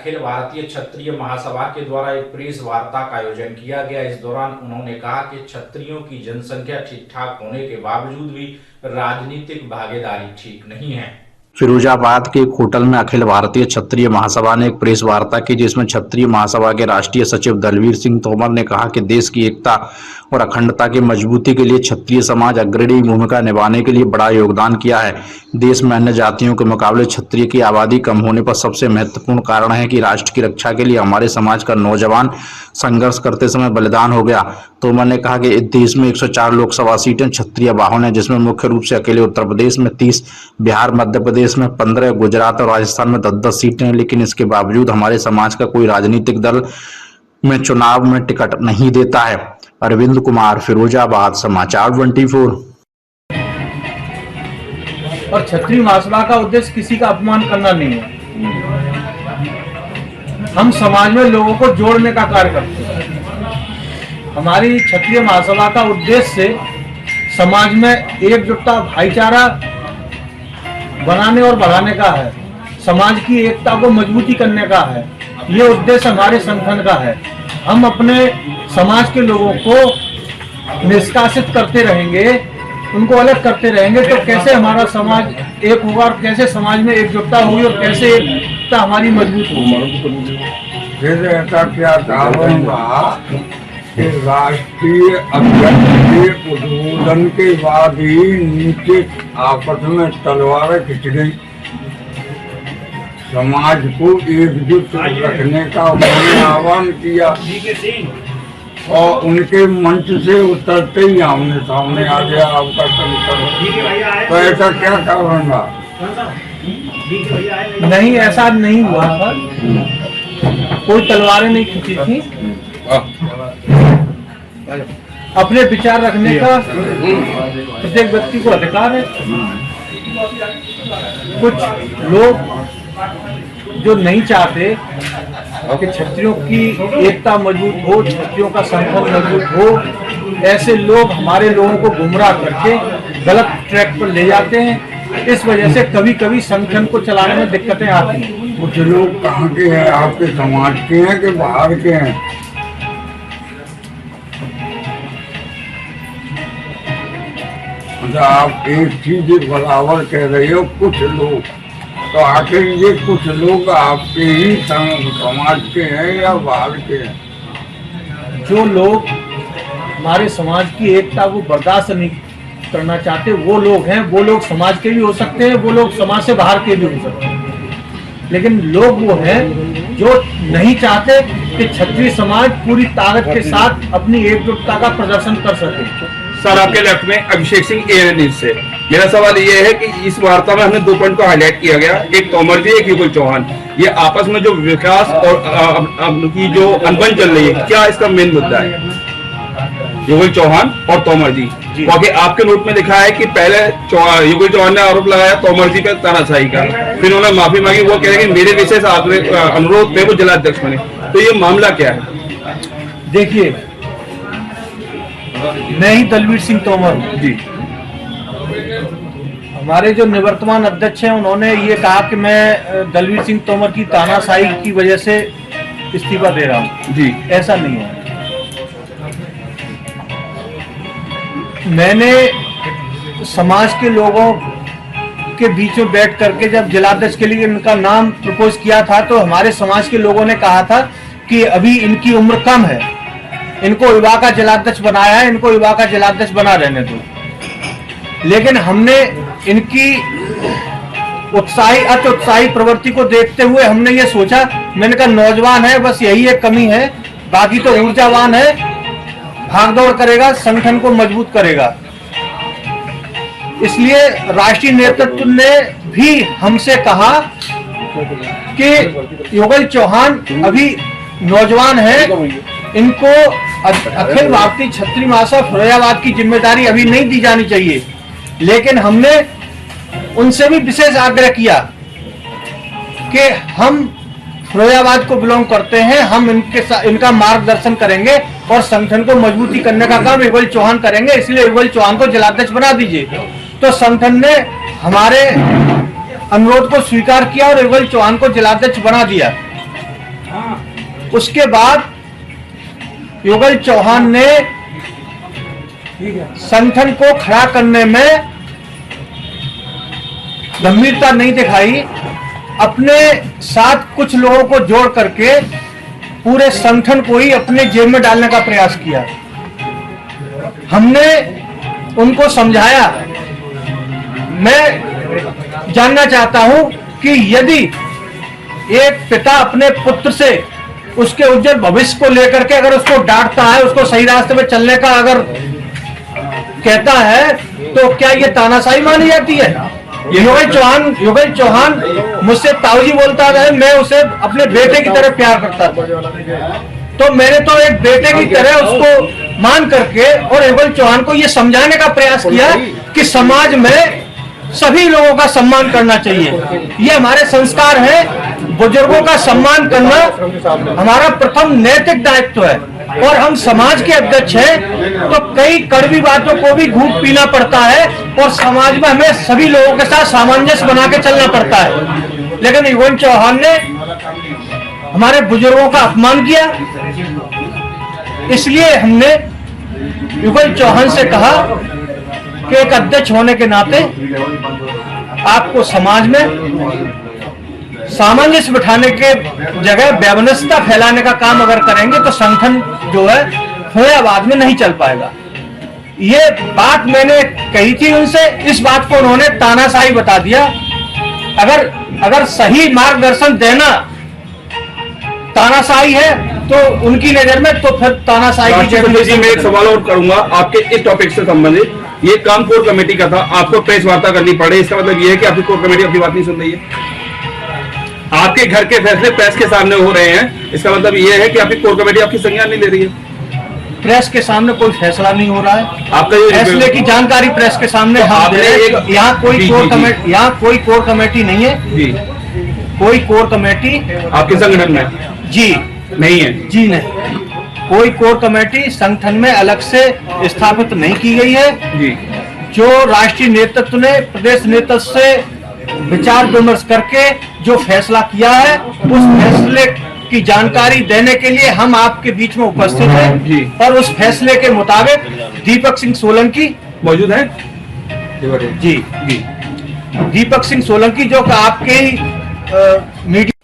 अखिल भारतीय क्षत्रिय महासभा के द्वारा एक प्रेस वार्ता का आयोजन किया गया। इस दौरान उन्होंने कहा कि क्षत्रियों की जनसंख्या ठीक ठाक होने के बावजूद भी राजनीतिक भागीदारी ठीक नहीं है। फिरोजाबाद के एक होटल में अखिल भारतीय क्षत्रिय महासभा ने एक प्रेस वार्ता की, जिसमें क्षत्रिय महासभा के राष्ट्रीय सचिव दलवीर सिंह तोमर ने कहा कि देश की एकता और अखंडता की मजबूती के लिए क्षत्रिय समाज अग्रणी भूमिका निभाने के लिए बड़ा योगदान किया है। देश में अन्य जातियों के मुकाबले क्षत्रिय की आबादी कम होने पर सबसे महत्वपूर्ण कारण है कि राष्ट्र की रक्षा के लिए हमारे समाज का नौजवान संघर्ष करते समय बलिदान हो गया। तोमर ने कहा कि इस देश में 104 लोकसभा सीटें क्षत्रिय बाहुन है, जिसमें मुख्य रूप से अकेले उत्तर प्रदेश में 30, बिहार मध्य प्रदेश में 15, गुजरात और राजस्थान में 10-10 सीटें हैं। लेकिन इसके बावजूद हमारे समाज का कोई राजनीतिक दल में चुनाव में टिकट नहीं देता है। अरविंद कुमार, फिरोजाबाद, समाचार 24। और क्षत्रिय महासभा का उद्देश्य किसी का अपमान करना नहीं है। हम समाज में लोगों को जोड़ने का कार्य करते हैं। हमारी क्षत्रिय महासभा का उद्देश्य समाज में एकजुटता, भाईचारा बनाने और बढ़ाने का है। समाज की एकता को मजबूती करने का है। ये उद्देश्य हमारे संगठन का है। हम अपने समाज के लोगों को निष्कासित करते रहेंगे, उनको अलग करते रहेंगे, तो कैसे हमारा समाज एक होगा और कैसे समाज में एकजुटता होगी और कैसे एकता हमारी मजबूत होगी। फिर ऐसा क्या कहा कि राष्ट्रीय अध्यक्ष के उद्बोधन के बाद ही नीचे आपस में तलवारें खिंच गई। समाज को एकजुट रखने का उन्होंने आह्वान किया और उनके मंच से उतरते ही आमने सामने आ गया आपका संकट। तो ऐसा क्या कारण रहा? नहीं, ऐसा नहीं हुआ था। कोई तलवारें नहीं खींची थी। अपने विचार रखने का प्रत्येक व्यक्ति को अधिकार है। कुछ लोग जो नहीं चाहते कि क्षत्रियों की एकता मजबूत हो, क्षत्रियों का संगठन मजबूत हो, ऐसे लोग हमारे लोगों को गुमराह करके गलत ट्रैक पर ले जाते हैं। इस वजह से कभी कभी संगठन को चलाने में दिक्कतें आती हैं। कुछ लोग कहाँ के हैं? आपके समाज के हैं कि बाहर के हैं? अच्छा, आप एक चीज बराबर कह रहे हो, कुछ लोग। तो आखिर ये कुछ लोग आपके ही समाज के हैं या बाहर के हैं? जो लोग हमारे समाज की एकता को बर्दाश्त नहीं करना चाहते वो लोग हैं। वो लोग समाज के भी हो सकते हैं, वो लोग समाज से बाहर के भी हो सकते हैं। लेकिन लोग वो हैं जो नहीं चाहते कि क्षत्रिय समाज पूरी ताकत के साथ अपनी एकजुटता का प्रदर्शन कर सके। सर, आपके लेफ्ट में अभिषेक सिंह ANN न्यूज से। मेरा सवाल ये है कि इस वार्ता में हमने 2 पॉइंट को हाईलाइट किया गया, एक तोमर जी, एक युगल चौहान। ये आपस में जो विकास और की जो अनबन चल रही है, क्या इसका मेन मुद्दा है? युगल चौहान और तोमर जी, क्योंकि आपके नोट में लिखा है कि पहले युगल चौहान ने आरोप लगाया तोमर जी पे तानाशाही का, फिर उन्होंने माफी मांगी। वो कह रहे हैं कि मेरे विशेष अनुरोध पे वो जिलाध्यक्ष बने। तो ये मामला क्या है? देखिए, मैं ही दलवीर सिंह तोमर जी। हमारे जो निवर्तमान अध्यक्ष हैं उन्होंने ये कहा कि मैं दलवीर सिंह तोमर की तानाशाही की वजह से इस्तीफा दे रहा हूं जी। ऐसा नहीं है। मैंने समाज के लोगों के बीच में बैठ करके जब जिलाध्यक्ष के लिए इनका नाम प्रपोज किया था, तो हमारे समाज के लोगों ने कहा था कि अभी इनकी उम्र कम है, इनको युवा का जिलाध्यक्ष बनाया है, इनको युवा का जिलाध्यक्ष बना रहने दो। लेकिन हमने इनकी अति उत्साही प्रवृत्ति को देखते हुए हमने ये सोचा, मैंने कहा नौजवान है, बस यही एक कमी है, बाकी तो ऊर्जावान है, भागदौड़ करेगा, संगठन को मजबूत करेगा। इसलिए राष्ट्रीय नेतृत्व ने भी हमसे कहा कि युगल चौहान अभी नौजवान है, इनको अखिल भारतीय क्षत्रिय महासभा फिरोजाबाद की जिम्मेदारी अभी नहीं दी जानी चाहिए। लेकिन हमने उनसे भी विशेष आग्रह किया कि हम फिरोजाबाद को बिलोंग करते हैं, हम इनका मार्गदर्शन करेंगे और संगठन को मजबूती करने का काम युगल चौहान करेंगे, इसलिए युगल चौहान को जिलाध्यक्ष बना दीजिए। तो संगठन ने हमारे अनुरोध को स्वीकार किया और युगल चौहान को जिलाध्यक्ष बना दिया। उसके बाद युगल चौहान ने संगठन को खड़ा करने में गंभीरता नहीं दिखाई, अपने साथ कुछ लोगों को जोड़ करके पूरे संगठन को ही अपने जेब में डालने का प्रयास किया। हमने उनको समझाया। मैं जानना चाहता हूं कि यदि एक पिता अपने पुत्र से उसके उज्जवल भविष्य को लेकर के अगर उसको डांटता है, उसको सही रास्ते पे चलने का अगर कहता है, तो क्या ये तानाशाही मानी जाती है? युगल चौहान मुझसे ताऊजी बोलता है, मैं उसे अपने बेटे की तरह प्यार करता था, तो मैंने तो एक बेटे की तरह उसको मान करके और युगल चौहान को ये समझाने का प्रयास किया कि समाज में सभी लोगों का सम्मान करना चाहिए। ये हमारे संस्कार है। बुजुर्गों का सम्मान करना हमारा प्रथम नैतिक दायित्व है, और हम समाज के अध्यक्ष हैं तो कई कड़वी बातों को भी घूंट पीना पड़ता है, और समाज में हमें सभी लोगों के साथ सामंजस्य बना के चलना पड़ता है। लेकिन युगल चौहान ने हमारे बुजुर्गों का अपमान किया, इसलिए हमने युगल चौहान से कहा कि एक अध्यक्ष होने के नाते आपको समाज में सामंजस्य बिठाने के जगह वैमनस्यता फैलाने का काम अगर करेंगे तो संगठन जो है फैजाबाद में नहीं चल पाएगा। ये बात मैंने कही थी उनसे, इस बात को उन्होंने तानाशाही बता दिया। अगर सही मार्गदर्शन देना तानाशाही है तो उनकी नजर में, तो फिर तानाशाही की जगह। जी, मैं एक सवाल और करूंगा आपके इस टॉपिक से संबंधित। ये काम कोर कमेटी का था, आपको प्रेस वार्ता करनी पड़े, इसका मतलब ये है कि आपकी कोर कमेटी आपकी बात नहीं सुन रही है। आपके घर के फैसले प्रेस के सामने हो रहे हैं, इसका मतलब ये है कि आपकी कोर कमेटी आपकी संज्ञान नहीं ले रही है। प्रेस के सामने कोई फैसला नहीं हो रहा है। आपका ये फैसले की जानकारी प्रेस के सामने तो हम दे रहे हैं। यहाँ कोई कोर कमेटी नहीं है जी, कोई कोर कमेटी आपके संगठन में जी नहीं है जी नहीं, कोई कोर कमेटी संगठन में अलग से स्थापित नहीं की गई है। जी। जो राष्ट्रीय नेतृत्व ने प्रदेश नेतृत्व से विचार विमर्श करके जो फैसला किया है, उस फैसले की जानकारी देने के लिए हम आपके बीच में उपस्थित जी। हैं, और उस फैसले के मुताबिक दीपक सिंह सोलंकी मौजूद है जी, दीपक सिंह सोलंकी जो कि आपके ही मीडिया